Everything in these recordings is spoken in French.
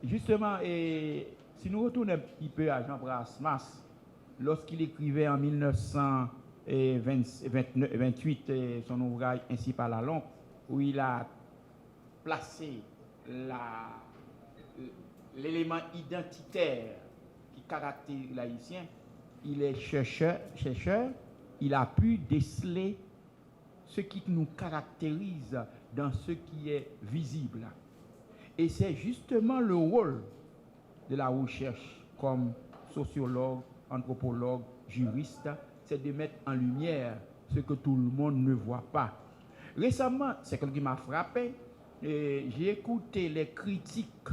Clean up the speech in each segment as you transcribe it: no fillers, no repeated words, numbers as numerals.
justement, et si nous retournons un petit peu à Jean Brasmas, lorsqu'il écrivait en 1928 son ouvrage Ainsi par la lampe, où il a placé l'élément identitaire qui caractérise l'haïtien, il est chercheur, il a pu déceler ce qui nous caractérise dans ce qui est visible. Et c'est justement le rôle de la recherche comme sociologue, anthropologue, juriste, c'est de mettre en lumière ce que tout le monde ne voit pas. Récemment, c'est quelque chose qui m'a frappé, j'ai écouté les critiques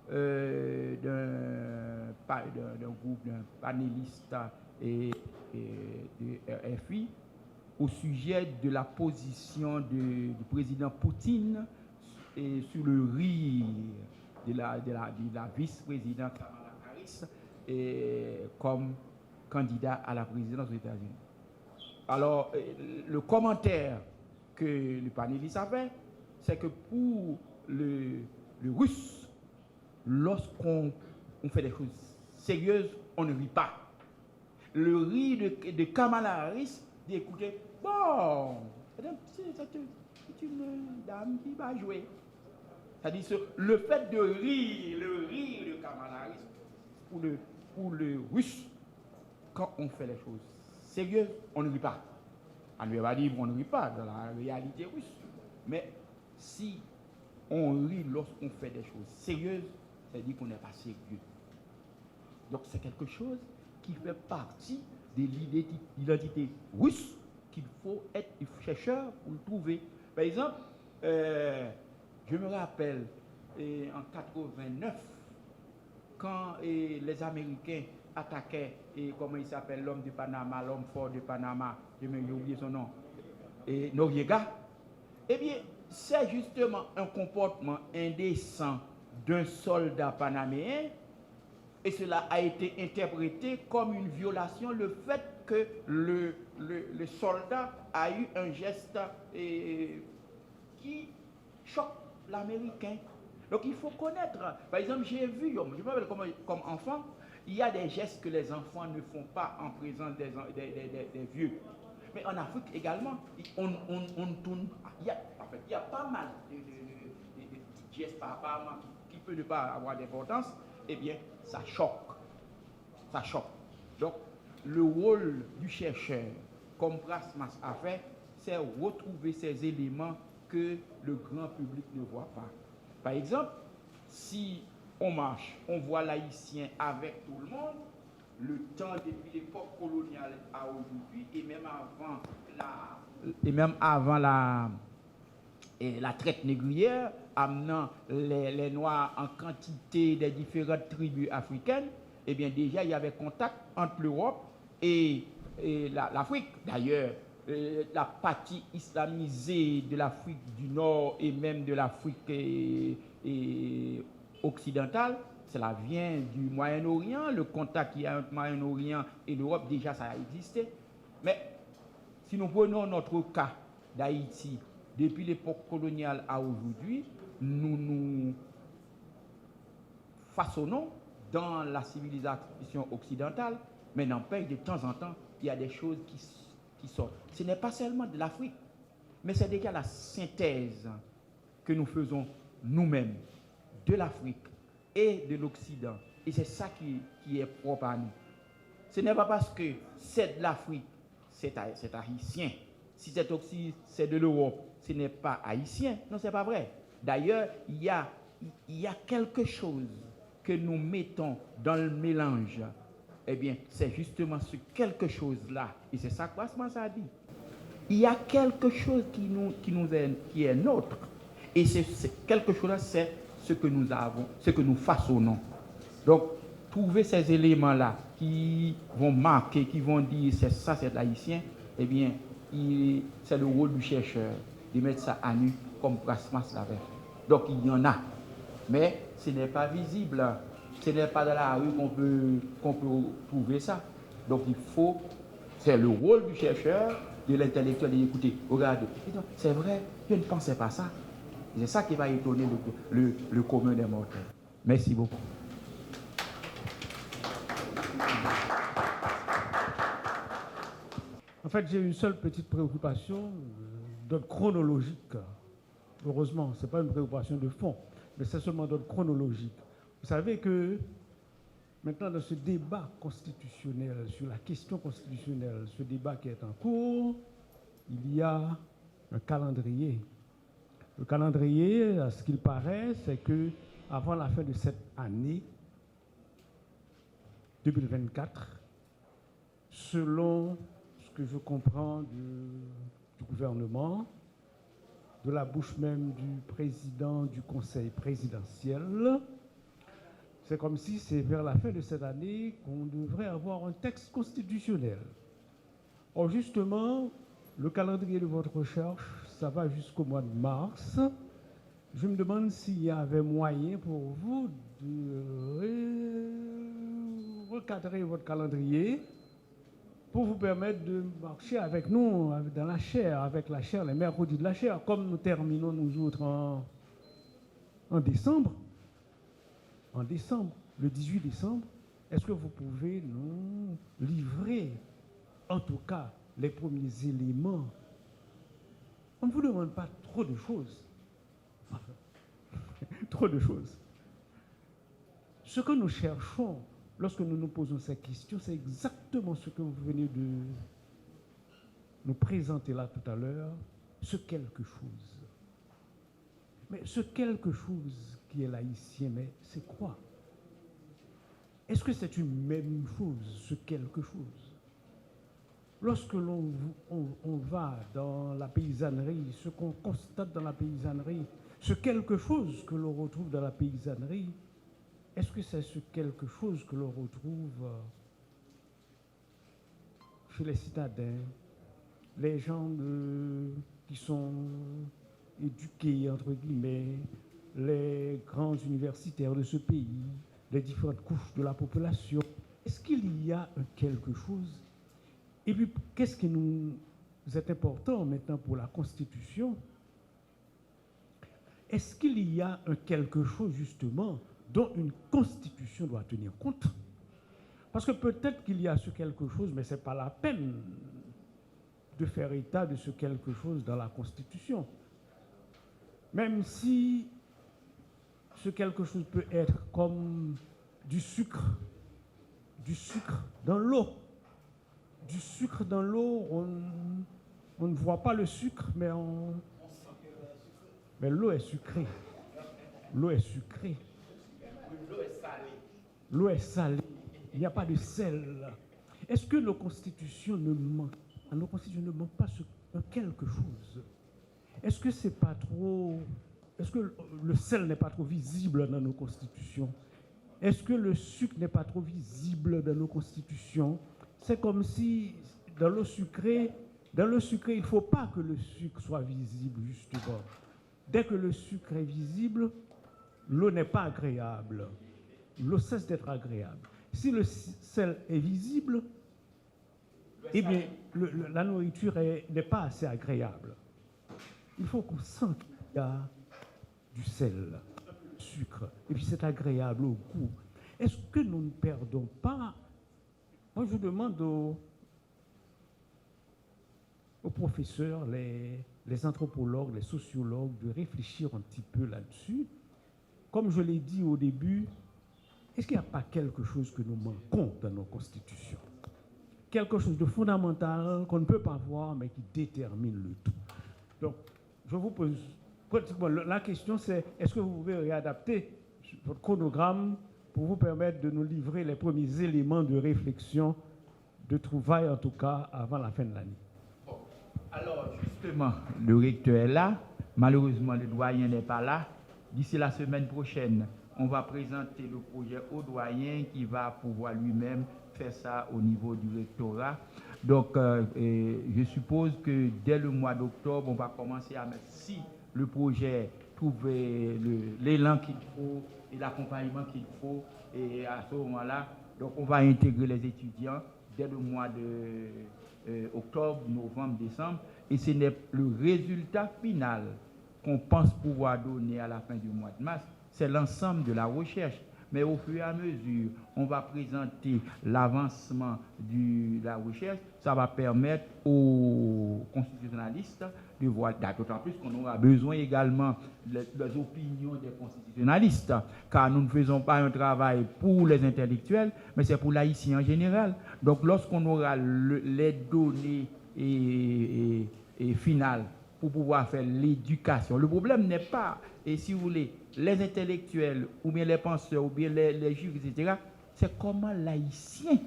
d'un groupe, d'un panéliste et de RFI au sujet de la position du président Poutine sur le rire de la vice-présidente Kamala Harris comme candidat à la présidence des États-Unis. Alors, le commentaire que le panéliste a fait, c'est que pour le russe, lorsqu'on fait des choses sérieuses, on ne rit pas. Le rire de Kamala Harris dit, écoutez, bon, c'est une dame qui va jouer. C'est-à-dire le fait de rire, le rire de Kamala Harris, pour le russe, quand on fait les choses sérieuses, on ne rit pas. On ne va dire qu'on ne rit pas dans la réalité russe. Mais si on rit lorsqu'on fait des choses sérieuses, c'est-à-dire qu'on n'est pas sérieux. Donc c'est quelque chose qui fait partie de l'identité russe qu'il faut être chercheur pour le trouver. Par exemple, je me rappelle en 89, quand les Américains attaquaient, comment il s'appelle, l'homme de Panama, l'homme fort de Panama, j'ai oublié son nom, Noriega, eh bien, c'est justement un comportement indécent d'un soldat panaméen, et cela a été interprété comme une violation, le fait que le soldat a eu un geste qui choque l'Américain. Donc il faut connaître. Par exemple, j'ai vu, je me rappelle comme enfant, il y a des gestes que les enfants ne font pas en présence des vieux. Mais en Afrique également, on tourne. Il y a pas mal de petits gestes apparemment qui peuvent ne pas avoir d'importance. Eh bien, ça choque. Ça choque. Donc, le rôle du chercheur, comme Brasmas a fait, c'est retrouver ces éléments que le grand public ne voit pas. Par exemple, si on marche, on voit l'haïtien avec tout le monde, le temps depuis l'époque coloniale à aujourd'hui, et même avant la traite négrière, amenant les Noirs en quantité des différentes tribus africaines, eh bien déjà il y avait contact entre l'Europe et l'Afrique. D'ailleurs, la partie islamisée de l'Afrique du Nord et même de l'Afrique occidentale, cela vient du Moyen-Orient. Le contact qu'il y a entre le Moyen-Orient et l'Europe, déjà ça a existé. Mais si nous prenons notre cas d'Haïti, depuis l'époque coloniale à aujourd'hui, nous nous façonnons dans la civilisation occidentale, mais n'empêche, de temps en temps, il y a des choses qui sortent. Ce n'est pas seulement de l'Afrique, mais c'est déjà la synthèse que nous faisons nous-mêmes de l'Afrique et de l'Occident. Et c'est ça qui est propre à nous. Ce n'est pas parce que c'est de l'Afrique, c'est haïtien. Si c'est de l'Europe, ce n'est pas haïtien. Non, ce n'est pas vrai. D'ailleurs, il y a quelque chose que nous mettons dans le mélange. Eh bien, c'est justement ce quelque chose-là. Et c'est ça que Brasmas a dit. Il y a quelque chose qui est nôtre. Et quelque chose-là, c'est ce que nous avons, ce que nous façonnons. Donc, trouver ces éléments-là qui vont marquer, qui vont dire c'est l'haïtien, eh bien, c'est le rôle du chercheur de mettre ça à nu comme Brasmas l'avait fait. Donc, il y en a. Mais ce n'est pas visible. Ce n'est pas dans la rue qu'on peut trouver ça. Donc, c'est le rôle du chercheur, de l'intellectuel, d'écouter. Regardez, c'est vrai, je ne pensais pas ça. C'est ça qui va étonner le commun des mortels. Merci beaucoup. En fait, j'ai une seule petite préoccupation d'ordre chronologique. Heureusement, ce n'est pas une préoccupation de fond, mais c'est seulement d'ordre chronologique. Vous savez que maintenant, dans ce débat constitutionnel, sur la question constitutionnelle, ce débat qui est en cours, il y a un calendrier. Le calendrier, à ce qu'il paraît, c'est que avant la fin de cette année 2024, selon ce que je comprends du gouvernement, de la bouche même du président du Conseil présidentiel, c'est comme si c'est vers la fin de cette année qu'on devrait avoir un texte constitutionnel. Or, justement, le calendrier de votre recherche, ça va jusqu'au mois de mars. Je me demande s'il y avait moyen pour vous de recadrer votre calendrier pour vous permettre de marcher avec nous dans la chaire, avec la chaire, les mercredis de la chaire, comme nous terminons nous autres en décembre. En décembre, le 18 décembre, est-ce que vous pouvez nous livrer, en tout cas, les premiers éléments? On ne vous demande pas trop de choses. Trop de choses. Ce que nous cherchons lorsque nous nous posons ces questions, c'est exactement ce que vous venez de nous présenter là tout à l'heure, ce quelque chose. Mais ce quelque chose qui est laïcien, mais c'est quoi? Est-ce que c'est une même chose, ce quelque chose? Lorsque l'on va dans la paysannerie, ce qu'on constate dans la paysannerie, ce quelque chose que l'on retrouve dans la paysannerie, est-ce que c'est ce quelque chose que l'on retrouve chez les citadins, les gens qui sont éduqués, entre guillemets, les grands universitaires de ce pays, les différentes couches de la population? Est-ce qu'il y a un quelque chose? Et puis, qu'est-ce qui nous est important maintenant pour la Constitution? Est-ce qu'il y a un quelque chose, justement, dont une Constitution doit tenir compte? Parce que peut-être qu'il y a ce quelque chose, mais ce n'est pas la peine de faire état de ce quelque chose dans la Constitution. Même si ce quelque chose peut être comme du sucre dans l'eau. Du sucre dans l'eau, on ne voit pas le sucre, mais l'eau est sucrée. L'eau est sucrée. L'eau est salée. L'eau est salée. Il n'y a pas de sel. Est-ce que nos constitutions ne manquent pas quelque chose? Est-ce que c'est pas trop... Est-ce que le sel n'est pas trop visible dans nos constitutions? Est-ce que le sucre n'est pas trop visible dans nos constitutions? C'est comme si dans l'eau sucrée, il ne faut pas que le sucre soit visible, justement. Dès que le sucre est visible, l'eau n'est pas agréable. L'eau cesse d'être agréable. Si le sel est visible, eh bien, la nourriture n'est pas assez agréable. Il faut qu'on sente qu'il y a du sel, du sucre, et puis c'est agréable au goût. Est-ce que nous ne perdons pas? Moi, je demande aux professeurs, les anthropologues, les sociologues, de réfléchir un petit peu là-dessus. Comme je l'ai dit au début, est-ce qu'il n'y a pas quelque chose que nous manquons dans nos constitutions? Quelque chose de fondamental qu'on ne peut pas voir, mais qui détermine le tout. Donc, je vous pose, la question c'est, est-ce que vous pouvez réadapter votre chronogramme pour vous permettre de nous livrer les premiers éléments de réflexion, de trouvailles en tout cas, avant la fin de l'année? Bon. Alors, justement, le recteur est là. Malheureusement, le doyen n'est pas là. D'ici la semaine prochaine, on va présenter le projet au doyen qui va pouvoir lui-même faire ça au niveau du rectorat. Donc, je suppose que dès le mois d'octobre, on va commencer à mettre, si le projet trouve l'élan qu'il faut et l'accompagnement qu'il faut, et à ce moment-là, donc on va intégrer les étudiants dès le mois de octobre, novembre, décembre, et ce n'est le résultat final qu'on pense pouvoir donner à la fin du mois de mars, c'est l'ensemble de la recherche. Mais au fur et à mesure, on va présenter l'avancement de la recherche, ça va permettre aux constitutionnalistes de voir, d'autant plus qu'on aura besoin également des opinions des constitutionnalistes, car nous ne faisons pas un travail pour les intellectuels, mais c'est pour l'haïtien en général. Donc lorsqu'on aura les données finales pour pouvoir faire l'éducation, le problème n'est pas, et si vous voulez, les intellectuels, ou bien les penseurs, ou bien les juristes, etc., c'est comment l'haïtien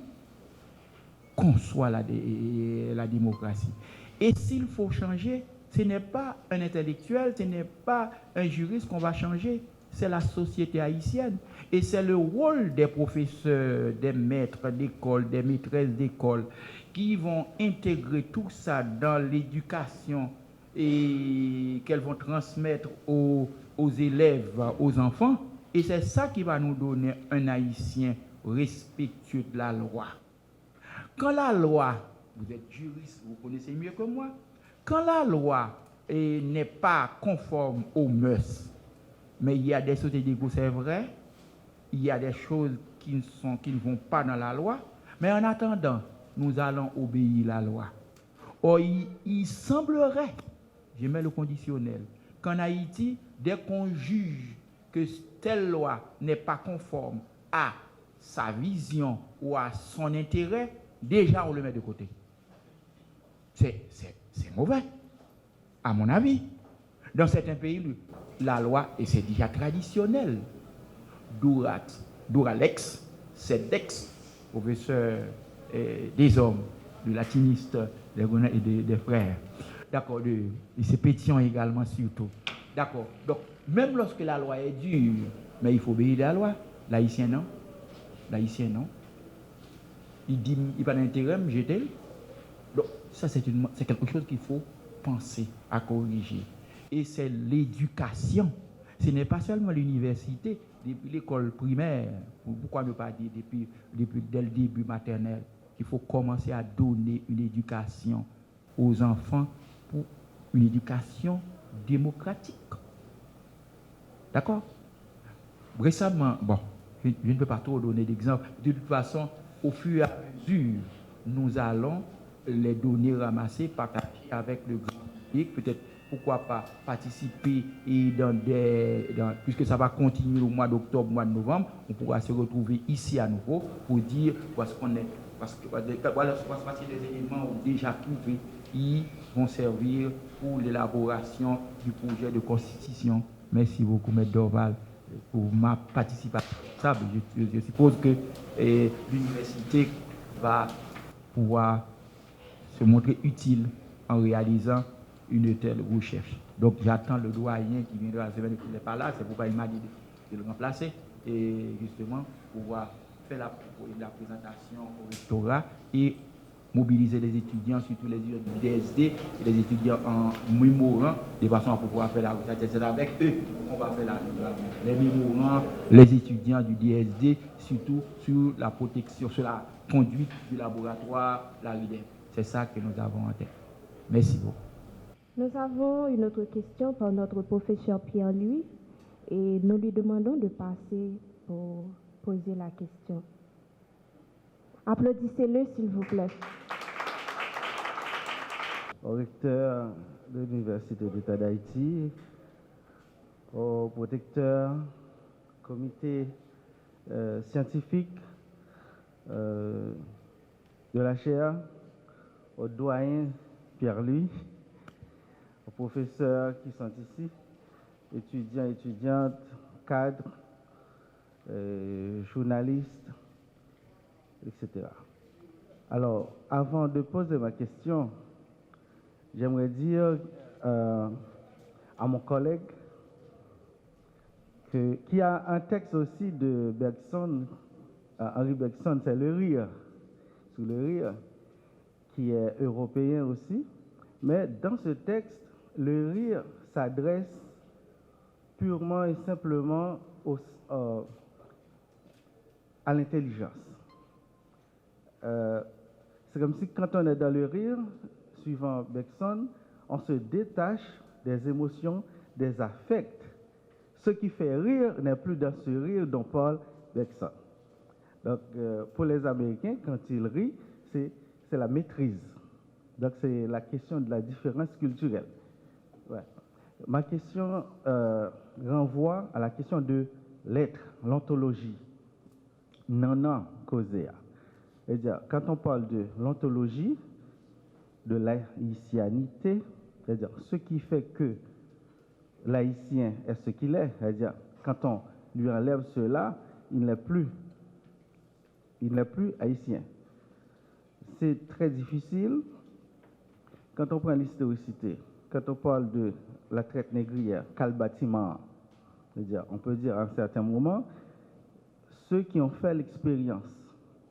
conçoit la démocratie. Et s'il faut changer, ce n'est pas un intellectuel, ce n'est pas un juriste qu'on va changer, c'est la société haïtienne. Et c'est le rôle des professeurs, des maîtres d'école, des maîtresses d'école, qui vont intégrer tout ça dans l'éducation et qu'elles vont transmettre aux élèves, aux enfants. Et c'est ça qui va nous donner un Haïtien respectueux de la loi. Quand la loi, vous êtes juriste, vous connaissez mieux que moi, quand la loi n'est pas conforme aux mœurs, mais il y a des sautés d'égo, c'est vrai, il y a des choses qui ne vont pas dans la loi, mais en attendant, nous allons obéir la loi. Or, il semblerait, je mets le conditionnel, qu'en Haïti, dès qu'on juge que telle loi n'est pas conforme à sa vision ou à son intérêt, déjà on le met de côté. C'est mauvais, à mon avis. Dans certains pays, la loi, et c'est déjà traditionnel, Duralex, Cedex, professeur des hommes, de latinistes, des frères, d'accord, et c'est pétillant également surtout. D'accord, donc même lorsque la loi est dure, mais il faut obéir à la loi, l'haïtien non. L'haïtien non. Il dit, il n'a pas d'intérêt, jeter. Donc ça c'est quelque chose qu'il faut penser à corriger. Et c'est l'éducation. Ce n'est pas seulement l'université, depuis l'école primaire, pourquoi ne pas dire dès le début maternel, qu'il faut commencer à donner une éducation aux enfants pour une éducation démocratique. D'accord? Récemment, bon, je ne peux pas trop donner d'exemple. De toute façon, au fur et à mesure, nous allons les données ramassées, partager avec le grand public, peut-être pourquoi pas participer et puisque ça va continuer au mois d'octobre, mois de novembre, on pourra se retrouver ici à nouveau pour dire où est-ce qu'on est. Parce que des éléments déjà trouvés, ils vont servir pour l'élaboration du projet de constitution. Merci beaucoup, M. Dorval, pour ma participation. Je suppose que l'université va pouvoir se montrer utile en réalisant une telle recherche. Donc j'attends le doyen qui viendra la semaine qui n'est pas là, c'est pourquoi il m'a dit de le remplacer et justement pouvoir faire la présentation au rectorat et mobiliser les étudiants, surtout les étudiants du DSD et les étudiants en mémorant, de façon à pouvoir faire la recherche. C'est avec eux qu'on va faire les mémorants, les étudiants du DSD, surtout sur la protection, sur la conduite du laboratoire, la RIDEP. C'est ça que nous avons en tête. Merci beaucoup. Nous avons une autre question par notre professeur Pierre-Louis et nous lui demandons de passer pour poser la question. Applaudissez-le, s'il vous plaît. Au recteur de l'Université d'État d'Haïti, au protecteur, comité scientifique de la chaire, au doyen Pierre-Louis, aux professeurs qui sont ici, étudiants, étudiantes, cadres, journalistes, etc. Alors, avant de poser ma question, j'aimerais dire à mon collègue qu'il y a un texte aussi de Bergson, Henri Bergson, c'est Le Rire, sous le rire, qui est européen aussi. Mais dans ce texte, le rire s'adresse purement et simplement à l'intelligence. C'est comme si quand on est dans le rire, suivant Bergson, on se détache des émotions, des affects ce qui fait rire n'est plus dans ce rire dont parle Bergson. Donc, pour les Américains, quand ils rient, c'est la maîtrise. Donc, c'est la question de la différence culturelle. Ouais. Ma question renvoie à la question de l'être, l'ontologie. Non, causé. C'est-à-dire, quand on parle de l'ontologie, de l'haïtianité, c'est-à-dire ce qui fait que l'haïtien est ce qu'il est, c'est-à-dire, quand on lui enlève cela, il n'est plus haïtien. C'est très difficile quand on prend l'historicité, quand on parle de la traite négrière, quel bâtiment, c'est-à-dire, on peut dire à un certain moment, ceux qui ont fait l'expérience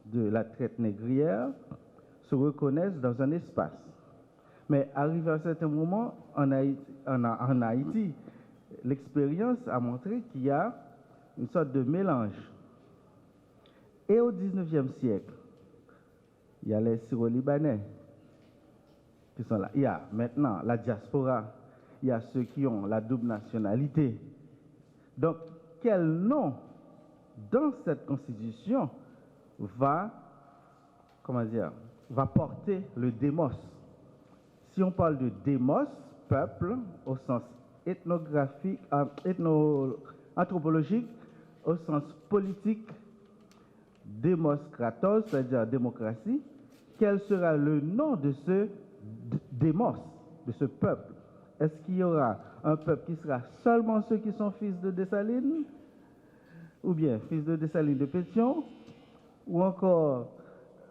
de la traite négrière se reconnaissent dans un espace. Mais arrivé à un certain moment, en Haïti, l'expérience a montré qu'il y a une sorte de mélange. Et au 19e siècle, il y a les Syro-Libanais qui sont là. Il y a maintenant la diaspora, il y a ceux qui ont la double nationalité. Donc, quel nom dans cette constitution va porter le démos? Si on parle de démos, peuple, au sens ethnographique, anthropologique, au sens politique, démos kratos, c'est-à-dire démocratie, quel sera le nom de ce démos, de ce peuple? Est-ce qu'il y aura un peuple qui sera seulement ceux qui sont fils de Dessalines, ou bien fils de Dessalines de Pétion, ou encore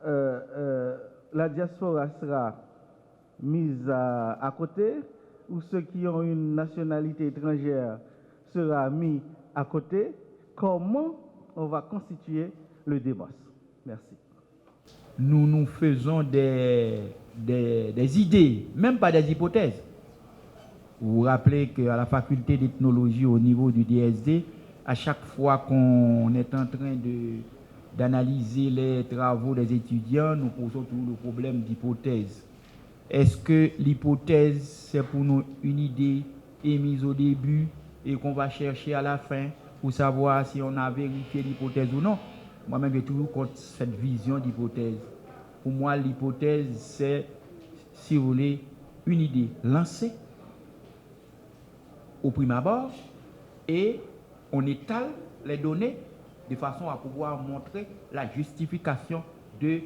la diaspora sera mise à côté, ou ceux qui ont une nationalité étrangère sera mis à côté? Comment on va constituer le démos? Merci. Nous faisons des idées, même pas des hypothèses. Vous vous rappelez qu'à la faculté d'ethnologie au niveau du DSD, à chaque fois qu'on est en train d'analyser les travaux des étudiants, nous posons toujours le problème d'hypothèse. Est-ce que l'hypothèse, c'est pour nous une idée émise au début et qu'on va chercher à la fin pour savoir si on a vérifié l'hypothèse ou non? Moi-même, j'ai toujours contre cette vision d'hypothèse. Pour moi, l'hypothèse, c'est, si vous voulez, une idée lancée au prime abord et on étale les données de façon à pouvoir montrer la justification de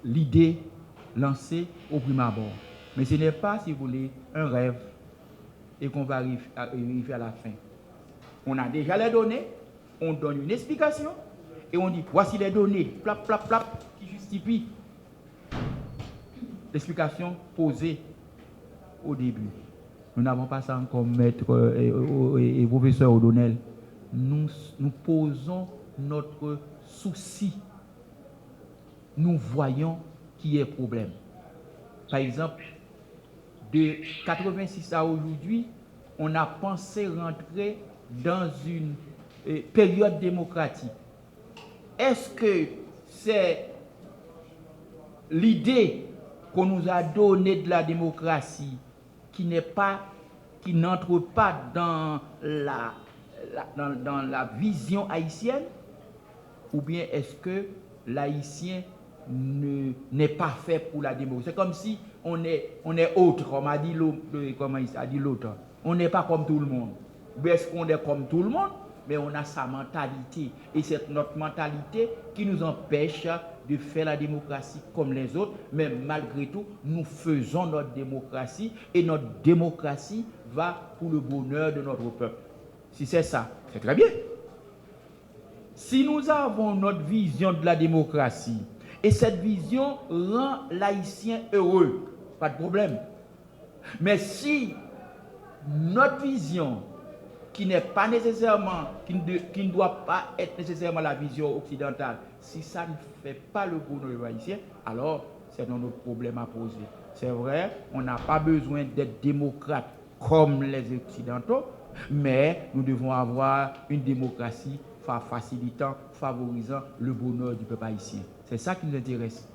l'idée lancée au prime abord. Mais ce n'est pas, si vous voulez, un rêve et qu'on va arriver à la fin. On a déjà les données, on donne une explication et on dit voici les données, plap, plap, plap, qui justifient l'explication posée au début. Nous n'avons pas ça comme maître et professeur O'Donnell. Nous posons notre souci. Nous voyons qui est le problème. Par exemple, de 86 à aujourd'hui, on a pensé rentrer dans une période démocratique. Est-ce que c'est l'idée qu'on nous a donnée de la démocratie qui n'entre pas dans la vision haïtienne, ou bien est-ce que l'haïtien n'est pas fait pour la démocratie? C'est comme si on est autre, comme a dit l'autre. On n'est pas comme tout le monde. Mais est-ce qu'on est comme tout le monde? Mais on a sa mentalité. Et c'est notre mentalité qui nous empêche de faire la démocratie comme les autres. Mais malgré tout, nous faisons notre démocratie. Et notre démocratie va pour le bonheur de notre peuple. Si c'est ça, c'est très bien. Si nous avons notre vision de la démocratie, et cette vision rend l'haïtien heureux, pas de problème. Mais si notre vision, qui n'est pas nécessairement, qui ne doit pas être nécessairement la vision occidentale, si ça ne fait pas le bonheur haïtien, alors c'est notre problème à poser. C'est vrai, on n'a pas besoin d'être démocrate comme les Occidentaux, mais nous devons avoir une démocratie facilitant, favorisant le bonheur du peuple haïtien. C'est ça qui nous intéresse.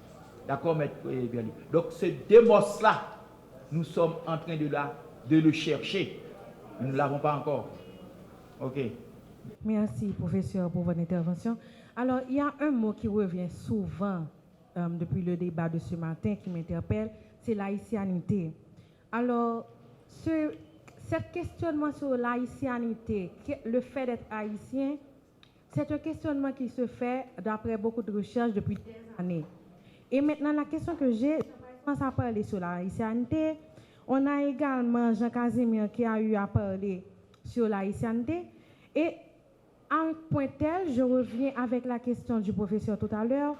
D'accord, maître Berlu? Donc ce démos-là, nous sommes en train de le chercher. Nous ne l'avons pas encore. OK. Merci, professeur, pour votre intervention. Alors, il y a un mot qui revient souvent depuis le débat de ce matin qui m'interpelle, c'est l'haïtianité. Alors, ce questionnement sur l'haïtianité, le fait d'être haïtien, c'est un questionnement qui se fait d'après beaucoup de recherches depuis des années. Et maintenant, la question que j'ai, je commence à parler sur la haïtianité. On a également Jean Casimir qui a eu à parler sur la haïtianité. Et à un point tel, je reviens avec la question du professeur tout à l'heure.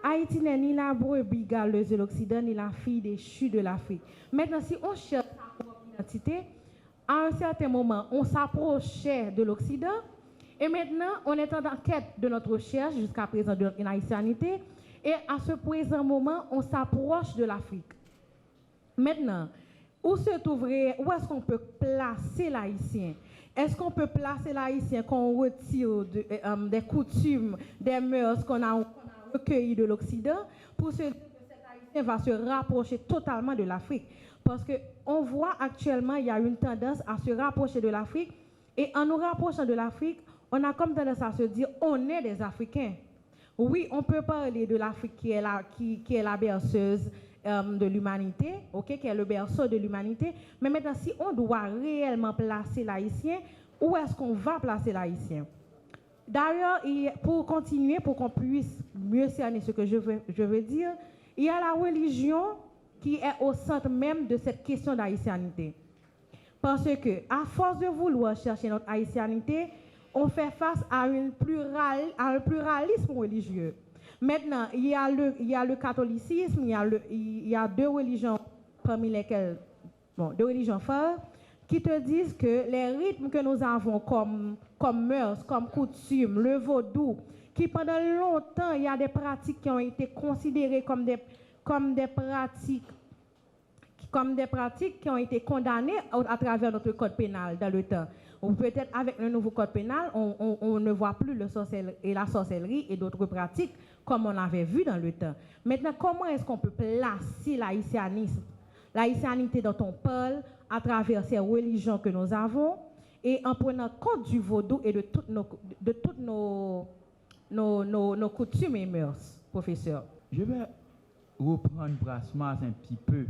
Haïti n'est ni la brebis galeuse de l'Occident, ni la fille déchue de l'Afrique. Maintenant, si on cherche sa propre identité, à un certain moment, on s'approchait de l'Occident, et maintenant, on est en quête de notre recherche, jusqu'à présent, de notre haïtianité, et à ce présent moment, on s'approche de l'Afrique. Maintenant, où est-ce qu'on peut placer l'haïtien? Est-ce qu'on peut placer l'haïtien qu'on retire des coutumes, des mœurs qu'on a recueillies de l'Occident pour se dire que cet haïtien va se rapprocher totalement de l'Afrique? Parce qu'on voit actuellement, il y a une tendance à se rapprocher de l'Afrique, et en nous rapprochant de l'Afrique, on a comme tendance à se dire on est des Africains. Oui, on peut parler de l'Afrique qui est la berceuse de l'humanité, qui est le berceau de l'humanité. Mais maintenant, si on doit réellement placer l'haïtien, où est-ce qu'on va placer l'haïtien? D'ailleurs, pour continuer, pour qu'on puisse mieux cerner ce que je veux dire, il y a la religion qui est au centre même de cette question d'haïtianité. Parce que, à force de vouloir chercher notre haïtianité, on fait face à un pluralisme religieux. Maintenant, il y a le catholicisme, il y a deux religions parmi lesquelles, deux religions phares, qui te disent que les rythmes que nous avons comme mœurs, comme coutumes, le vaudou, qui pendant longtemps, il y a des pratiques qui ont été considérées comme des pratiques qui ont été condamnées à travers notre code pénal dans le temps. Ou peut-être avec le nouveau code pénal, on ne voit plus la sorcellerie et d'autres pratiques comme on avait vu dans le temps. Maintenant, comment est-ce qu'on peut placer l'haïtianisme, l'haïtianité dont on parle à travers ces religions que nous avons et en prenant compte du vaudou et de toutes nos coutumes et mœurs, professeur? Je vais reprendre Brasmas un petit peu.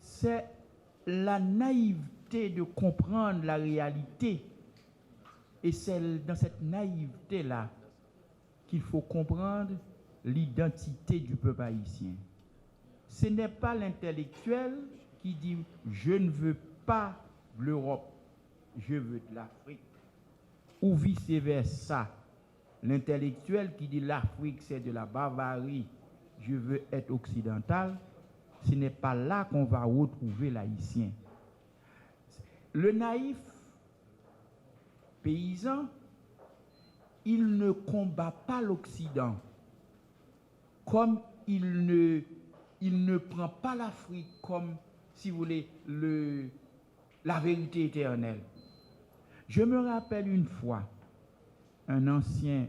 C'est la naïveté de comprendre la réalité. Et c'est dans cette naïveté-là qu'il faut comprendre l'identité du peuple haïtien. Ce n'est pas l'intellectuel qui dit « je ne veux pas l'Europe, je veux de l'Afrique » ou vice-versa. L'intellectuel qui dit « l'Afrique c'est de la barbarie, je veux être occidental », ce n'est pas là qu'on va retrouver l'haïtien. Le naïf paysan, il ne combat pas l'Occident, comme il ne prend pas l'Afrique comme, si vous voulez, la vérité éternelle. Je me rappelle une fois, un ancien,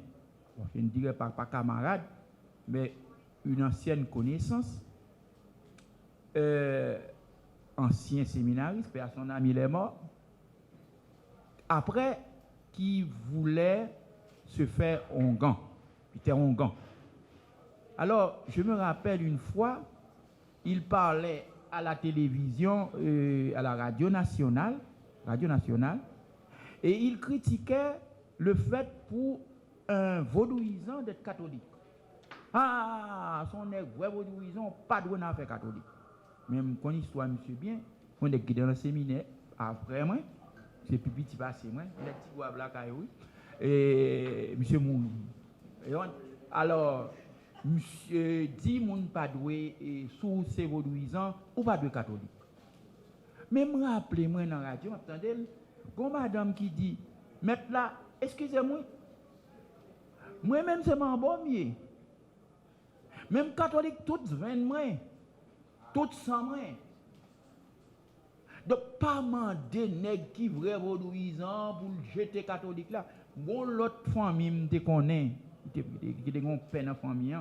je ne dirais pas camarade, mais une ancienne connaissance, ancien séminariste, père son ami il est mort, après qui voulait se faire onguent. Il était onguent. Alors, je me rappelle une fois, il parlait à la télévision, à la radio nationale, et il critiquait le fait pour un vaudouisant d'être catholique. Ah, son vrai vaudouisant, pas de droit à faire catholique. Même quand histoire, monsieur bien, on est dans le séminaire, après moi, c'est pipi qui passe, moi, il est petit bois blanc, et monsieur Moun. Alors, monsieur dit, moun pas doué, sous ses vaudouisants, ou pas de catholique. Même rappelez-moi dans la radio, attendez, une madame qui dit, maître là, excusez-moi, moi-même c'est mon bon mieux. Même catholique, toutes 20 mois. Tout sans moi. Donc, pas demander nèg qui vrai vaudouisant pour jeter catholique là. Bon, l'autre famille me connaît, qui était une peine en famille,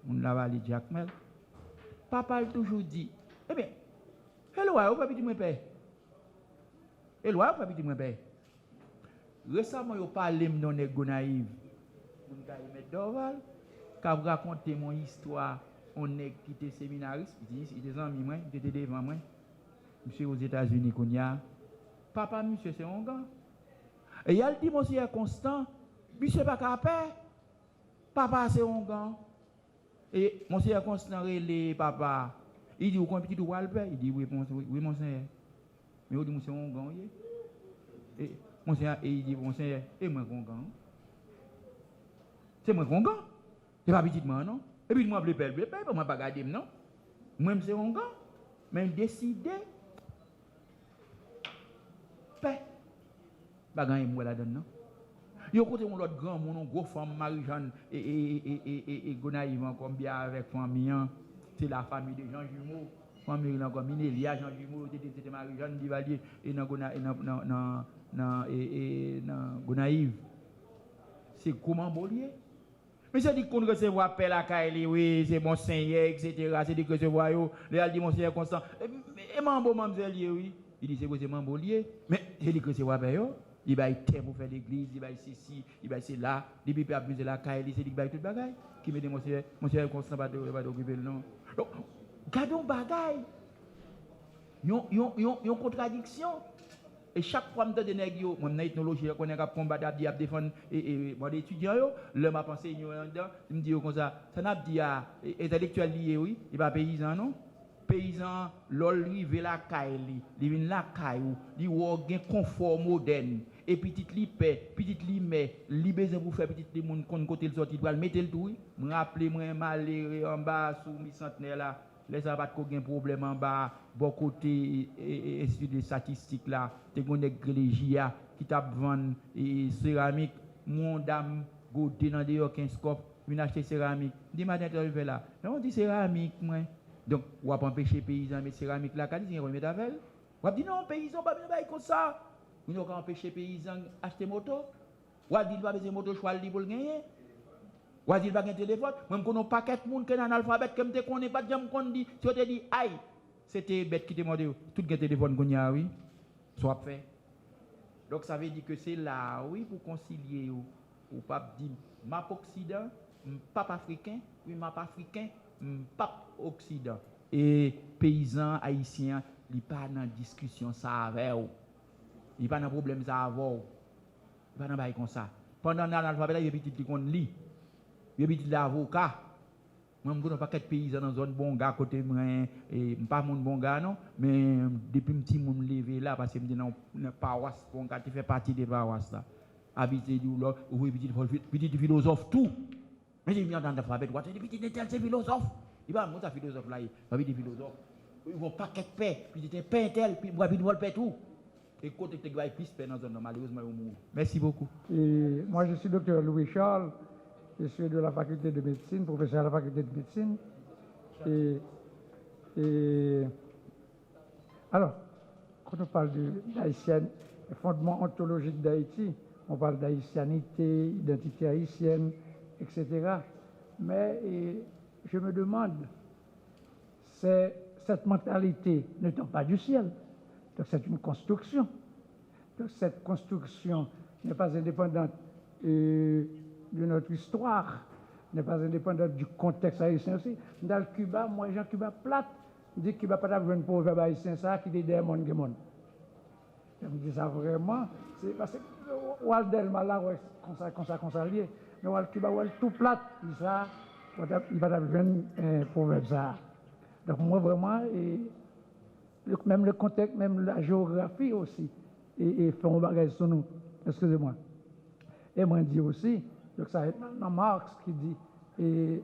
on l'a valé Jacmel. Papa a toujours dit, eh bien, hello, vous pas petit mon père. Et loi, pas petit moins paye. Récemment, il parlé de non Gonaïve. Mon gars, il met Dorval, qui a raconté mon histoire. On est quitté séminariste, il était amis, moi, il était devant moi. Monsieur aux États-Unis, qu'on y a. Papa, monsieur, c'est un gars. Et il a dit, monsieur Constant, monsieur pas capable. Papa, c'est un gars. Et monsieur Constant, relé papa. Il dit, vous comprenez petit Walper? Il dit, oui, monsieur. Mais il dit, monsieur, un gars. Et monsieur, il dit, monsieur, et moi, un gars. C'est moi, un gars. C'est pas petit, non? Et puis, moi, je ne peux pas, moi, pas garder, non? Moi, c'est un gars. Mais décider. Paix. Bagan est moi là-dedans, non? Yo côté mon l'autre grand mon gros femme Marie-Jeanne et Gonaïve encore bien avec famille, c'est la famille de Jean Jumeau, famille là comme Minélia Jean Jumeau, c'était Marie-Jeanne Divalier et dans Gonaïve. C'est comment Bolier? Mais ça dit qu'on recevoir appel à Kaili, oui, c'est mon Seigneur, etc. C'est dit que recevoir yo, il dit mon Seigneur constant. Et mambo mamzelle oui. Il dit c'est mambo lié, mais c'est dit que recevoir appel yo. Il va être terre pour faire l'église, il va être ici, il va être là, depuis qu'il a abusé la caille, c'est dit qu'il va être tout bagaille. Qui me dit, monsieur, constant, pas d'occuper le nom. Donc, gardons bagaille. Il y a une contradiction. Et chaque fois que je dis, moi, dans l'ethnologie, je connais qu'à combattre, à défendre, et moi, les étudiants, l'homme a pensé, il me dit comme ça, ça n'a pas dit, intellectuel lié, oui, il va paysan, non? Paysan, l'olri ve la caille, il vient la caille, il a un confort moderne. Et petit li paix, petit li met, li besoin pour faire petit li moun kon côté le sorti pour mettre le tout. Me rappeler moi malheureux en bas sous mi centenaire là, les ça pas ko gen problème en bas, bon côté institut de statistique là, te gonne grégia qui t'a vendre céramique, mon dame goûter dans dehors 15 cop, vinn acheter céramique. Dis matin tu là. Non, dit céramique moi. Donc, ou pas empêcher paysan mettre céramique là, quand ils remettre avec. Ou dit non, paysan pas bien bail comme ça. Vous n'avez pas empêché les paysans d'acheter moto. Ou dit pas besoin de moto choix pour le gagner. Ou dit pas de téléphone. Même qu'on a un paquet de monde qui est analphabète comme te connaît pas de jam qu'on dit. Si on te dit aïe, c'était bête qui te demandait tout le téléphone qu'on a oui, soit fait. Donc ça veut dire que c'est là oui pour concilier ou pas dire map occident, pape africain, oui map africain, pape occident et paysans haïtiens, ils pas dans discussion ça avec eux. Il n'y a pas de problème ça avant. Il n'y a pas de bail comme ça. Pendant l'alphabet, il y a des petits qui lit. Il y a des petits avocats. Moi, je ne connais pas quelques paysans dans une zone bon gars côté moi et pas mon bon gars non, mais depuis petit mon levé là parce que je dis non paroisse bon gars tu fais partie des paroisses là. Habiter du là ou petit philosophe tout. Mais il vient dans l'alphabet, quoi, tu dis petit philosophe. Il va monter philosophe là, il va dire philosophe. Ils vont pas quelques paix, puis tu paix tel, puis moi puis vol paix tout. Et côté tu vas plus paix dans zone malheureusement au monde. Merci beaucoup. Et moi je suis docteur Louis Charles. Je suis de la faculté de médecine, professeur à la faculté de médecine. Alors, quand on parle d'haïtienne, le fondement ontologique d'Haïti, on parle d'haïtianité, identité haïtienne, etc. Mais je me demande, cette mentalité ne tombe pas du ciel. Donc c'est une construction. Donc cette construction n'est pas indépendante de notre histoire, n'est pas indépendante du contexte haïtien aussi. Dans le Cuba, moi, Jean Cuba plate, dit que Cuba pas besoin de proverbe haïtien, ça, qui dit des mondes, des mondes. Je me dis ça vraiment, c'est parce que Waldel Mala, comme ça lié, mais Wal Cuba, Wal tout plate, ça, il va besoin de proverbe ça. Donc moi, vraiment, même le contexte, même la géographie aussi, et fait un bagage sur nous. Excusez-moi. Et moi, je dis aussi, donc ça dans Marx qui dit, et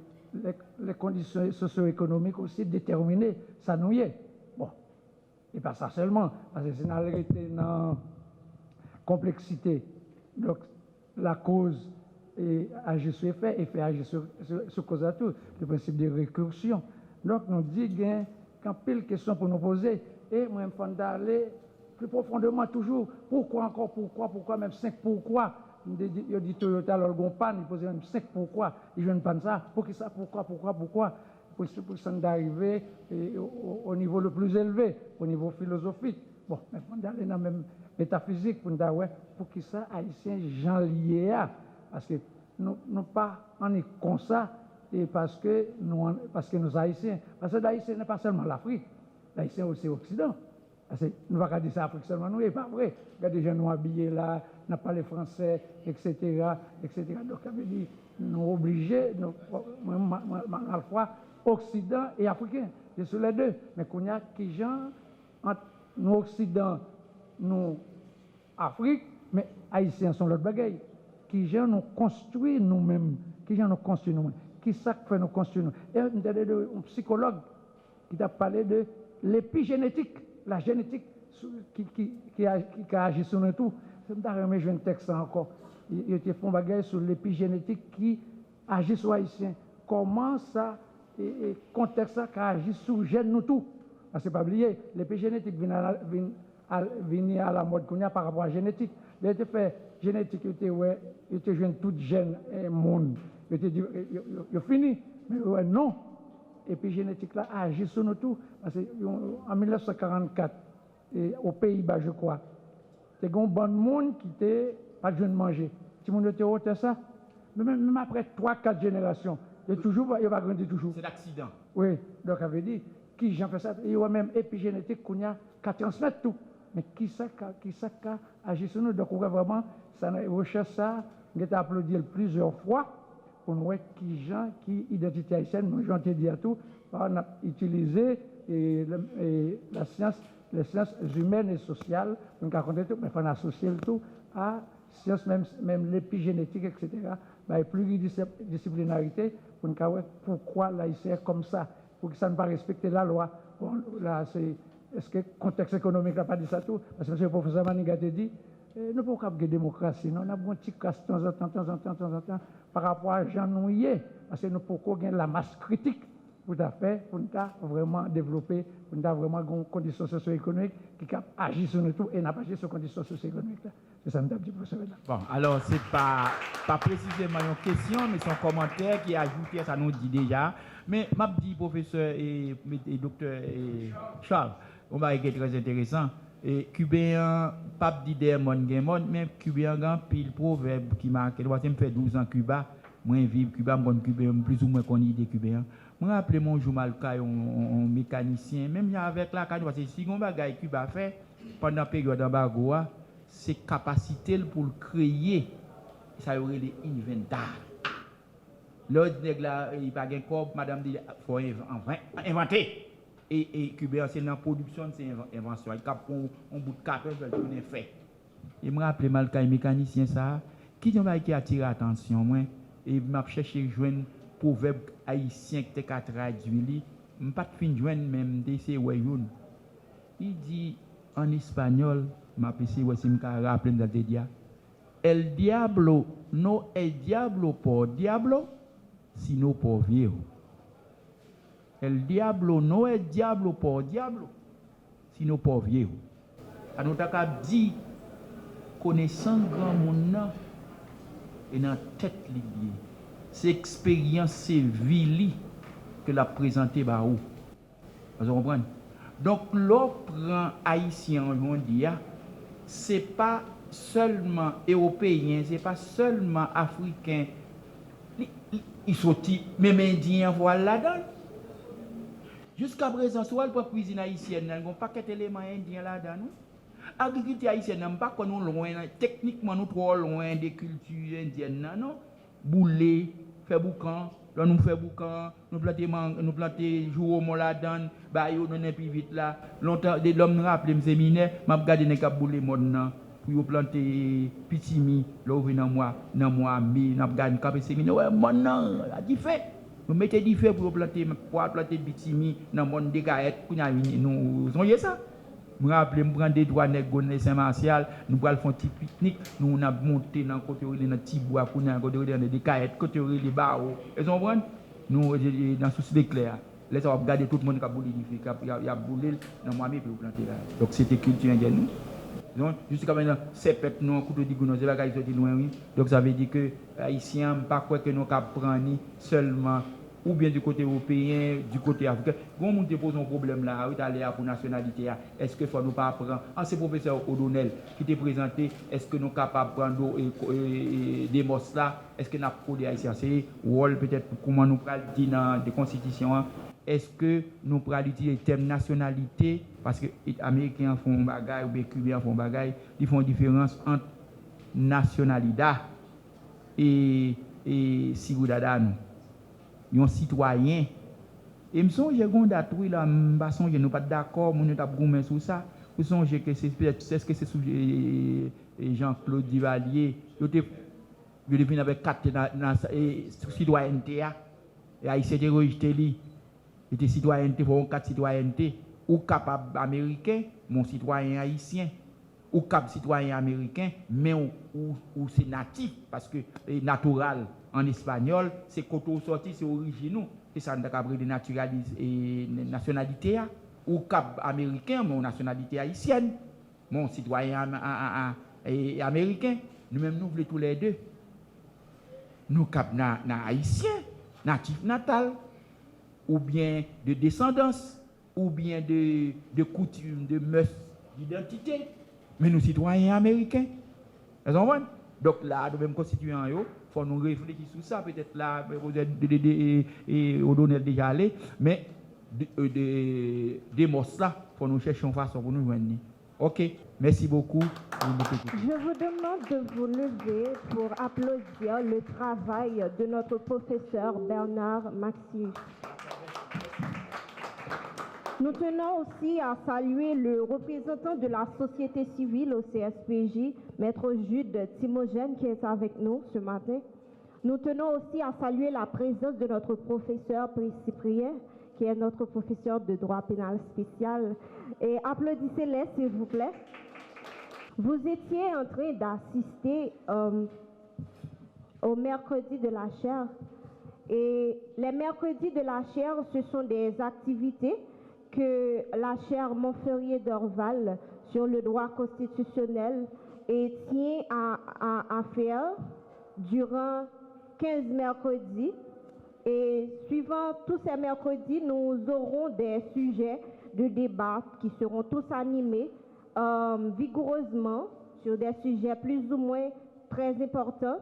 les conditions socio-économiques aussi déterminées, ça nous y est. Bon, et pas ça seulement, parce que c'est dans la complexité. Donc, la cause agit sur effet, effet agit sur cause à tout, le principe de récursion. Donc, on dit qu'il y a une pile de questions pour nous poser, et moi, il faut aller plus profondément toujours, pourquoi encore, pourquoi, même 5 pourquoi. Il dit Toyota, leur panne, il pose même 5 pourquoi, ils ne pas ça, pour qui ça, pourquoi, pour ça d'arriver au niveau le plus élevé, au niveau philosophique. Bon, mais on d'aller dans même métaphysique pour nous dire, ouais, pour qui ça, Haïtiens, gens liés, parce que nous pas en est comme ça, et parce que nous Haïtiens, parce que l'Haïtien n'est pas seulement l'Afrique, l'Haïtien aussi l'Occident. Parce que nous ne pouvons pas dire ça l'Afrique seulement, nous, c'est pas vrai. Il y a des gens nous habillés là, n'a pas les Français, etc. Donc, ça veut dire, nous obligés, à la fois Occident et Africain, c'est sur les deux. Mais qu'on y a qui gens, entre nous Occident, nous Afrique, mais Haïtiens sont l'autre bagaille. Qui gens nous construisent nous-mêmes, qui gens nous construisent nous-mêmes, qui ça fait nous construire nous-mêmes. Et un psychologue qui a parlé de l'épigénétique, la génétique qui agit sur nous tout. Je vais jouer un texte encore. Il était fait un bagage sur l'épigénétique qui agit sur les Haïtiens. Comment ça, et contexte ça qui agit sur les gènes nous tout. Parce que pas oublier, l'épigénétique vient à la mode qu'on a par rapport à la génétique. Il était fait génétique, il était joué tout gène et monde. Il était dit, il fini. Mais ouais, non. Épigénétique là agit sur nous tout. Parce qu'en 1944, aux Pays-Bas, je crois, il y a un bon monde qui n'était pas de manger. Si on était hôte ça, même après 3-4 générations, il va grandir toujours. C'est l'accident. Oui, donc ça veut dire, qui j'en fais ça, il y a même épigénétique qu'on a qu'à transmettre tout. Mais qui ça agit sur nous? Donc on voit vraiment, ça recherche ça, on a applaudi plusieurs fois pour nous voir qui gens, qui identité haïtienne, nous j'en ai dit à tout, on a utilisé la science, les sciences humaines et sociales, on a raconté tout, mais on a associé le tout à sciences même l'épigénétique, etc. Mais pluridisciplinarité, pour nous voir pourquoi l'haïtien est comme ça, pour que ça ne pas respecter la loi. Bon, là, est-ce que le contexte économique n'a pas dit ça tout? Parce que M. le professeur Manigat a dit, nous ne pouvons pas avoir de démocratie, nous avons un petit casse de temps en temps, par rapport à Jean Nouillet, parce que nous ne pouvons pas avoir la masse critique pour nous vraiment développer, pour nous vraiment des conditions socio-économiques qui agissent sur nous tout et n'a pas agi sur les conditions socio-économiques. C'est ça que je dis, professeur. Bon, alors, ce n'est pas précisément une question, mais c'est un commentaire qui est ajouté, ça nous dit déjà. Mais m'a dit, professeur et docteur Charles, on va être très intéressant. Et Cubain, pas dit des mon, mais Cubain, un pile proverbe qui marque, je fait 12 ans Cuba, moi vivre Cuba, je Cubain, plus ou moins qu'on idée Cubain. Je me rappelle mon jour mal un mécanicien, même avec la parce que si on bagaille Cuba fait pendant la période d'embargo, c'est capacité pour créer, ça aurait les inventaires. L'autre là, il n'y a pas de corps, madame dit, il faut inventer. Et Cubain, c'est dans la production, c'est invention. Il y a un bout de 4 heures, il fait. Et je me rappelle mal quand mécanicien ça, qui a attiré l'attention, moi, et m'a cherché joindre proverbe haïtien qui était traduit, je n'ai pas de joindre même DC Wayoun. Il dit en espagnol, m'a pensé ouais si me rappeler dans le dia. El diablo no es diablo por diablo, sino por viejo. El diablo no es diablo por diablo, sino por viejo. A nous t'a dit connaissant grand monde et dans tête liée. C'est expérience, c'est vie que l'a présenté par où. Vous comprenez? Donc l'autre haïtien aujourd'hui, c'est pas seulement européen, c'est pas seulement africain. Ils sont même indiens voilà là-dedans. Jusqu'à présent, soit le cuisine haïtienne, il y a un paquet d'éléments indiens là-dedans. L'agriculture haïtienne, nous ne pas loin, techniquement nous trop loin des cultures indiennes, non? Bouler, faire boucan, là nous faire boucan, nous planter jour au là-dedans, bah yo donner plus vite là. Longtemps des l'homme nous rappelle me séminaire, m'a regarder les cap bouler monde pour planter pitimi, là ouvrir dans moi mai, n'a regarder cap séminaire, ouais monde a dit fait. Nous mettez du fait pour planter pitimi dans monde des gaillettes, nous songez ça. Je me rappelle, je prends des droits de Saint-Martial, nous allons faire un petit pique-nique, nous avons monté dans le côté de notre petit bois, dans le côté de des caillettes, côté des barreaux. Et on prend, nous, dans le souci d'éclair, laissez regarder tout le monde qui a boulé, qui a boulé dans moi pour planter là. Donc c'était culture indienne. Donc, jusqu'à maintenant, c'est peut-être nous, un couteau de gounon, c'est pas loin. Donc ça veut dire que les Haïtiens, pas quoi que nous prendre seulement ou bien du côté européen, du côté africain. Quand on te pose un problème là, où tu allé pour nationalité, est-ce qu'il faut nous pas apprendre? C'est professeur O'Donnell qui t'a présenté, est-ce que nous sommes capables de prendre des mots là, est-ce que nous avons codé haïtien? C'est rôle peut-être comment nous prenons dit dans des constitutions. Est-ce que nous prenons utiliser le terme nationalité, parce que les Américains font bagaille ou les Cubains font bagaille, ils font une différence entre nationalité et Sigoudada nous. Un citoyen. Et me songe qu'on date oui là, me songe nous pas d'accord, nous pas goumé sur ça. Me songe que c'est ce que c'est sous Jean-Claude Duvalier, il venu avec 4 citoyenneté et Haïtien était rejeté lui. Il était citoyenneté pour 4 citoyenneté ou capable américain, mon citoyen haïtien. Ou cap citoyen américain, mais ou c'est natif, parce que natural en espagnol, c'est quand on sorti, c'est original. C'est ça, on a de nationalité, ou cap américain, mon nationalité haïtienne, mon citoyen américain. Nous-mêmes, nous voulons tous les deux. Nous cap haïtien, natif natal, ou bien de descendance, ou bien de coutume, de mœurs, d'identité. Mais nous citoyens américains. Vous comprenez? Donc là, nous même constituants, il faut nous réfléchir sur ça. Peut-être là, vous êtes O'Donnell déjà allé, mais des mots là, il faut nous chercher une façon pour nous joindre. Ok, merci beaucoup. Je vous demande de vous lever pour applaudir le travail de notre professeur Bernard Maxius. Nous tenons aussi à saluer le représentant de la société civile au CSPJ, Maître Jude Timogène, qui est avec nous ce matin. Nous tenons aussi à saluer la présence de notre professeur Cyprien, qui est notre professeur de droit pénal spécial. Et applaudissez-les, s'il vous plaît. Vous étiez en train d'assister au mercredi de la chaire. Et les mercredis de la chaire, ce sont des activités que la chaire Montferrier d'Orval sur le droit constitutionnel et tient à faire durant 15 mercredis. Et suivant tous ces mercredis, nous aurons des sujets de débat qui seront tous animés vigoureusement sur des sujets plus ou moins très importants.